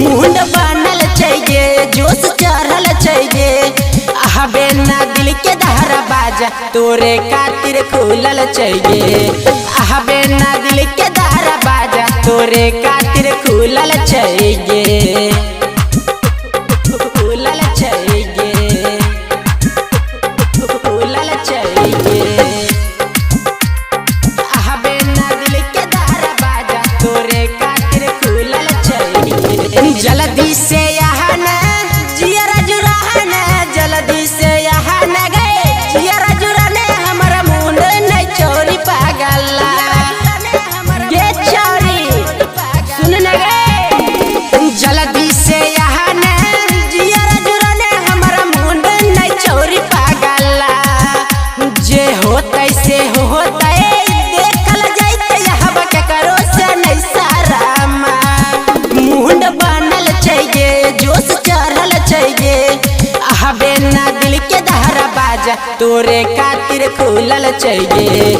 मुंड बनल चाहिए जोश चढ़ल चाहिए हबे ना दिल के दहरा बाजा तोरे खातिर खुलल चाहिए हबे ना दिल के दहरा बाजा तोरे खातिर खुलल चाहिए खुलल चाहिए खुलल चाहिए हबे ना दिल के दहरा बाजा तोरे खातिर खुलल चाहिए जल्दी से यहाँ न जियरा जुरान जल्दी से यहाँ न गए जियरा जुराने हमारा मुंड नहीं चोरी पागल ये चोरी सुन न गए जल्दी से यहाँ न जियरा जुराने हमारा मुंड नहीं चोरी पागल जे होता से होता देखल जाते यहाँ के करो से नहीं सारा मुंड बनल चाहिए जोश चढ़ल चाहिए हबे ना दिल के दहरा बाजा तोरे खातिर खुलल चाहिए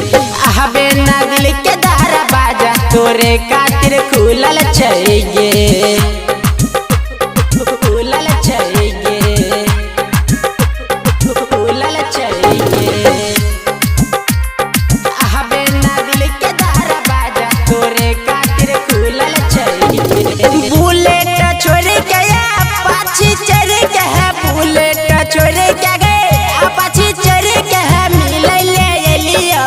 हबे ना दिल के दहरा बाजा तोरे खातिर खुलल चाहिए खुलल चाहिए खुलल चाहिए हबे ना दिल के दहरा बाजा तोरे खातिर खुलल चाहिए बुलेट छोड़ के अपाची चढ़ के है बुलेट छोड़ के गए अपाची चढ़ के है मिले ले लियो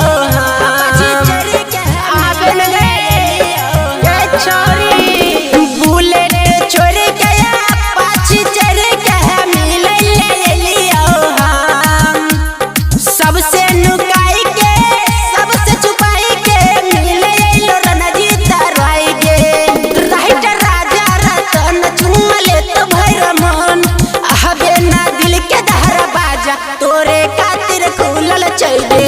अपाची चढ़ के है आबन गए छोरी बुलेट छोड़ के अपाची चढ़ के है मिले ले लियो सबसे नुकाई के सबसे छुपाई के मिले लो रणजीत राय के राइटर राजा रतन चुमले तो भैरमन हबे ना दिल के दहरा बाजा तोरे खातिर खुलल चाहिए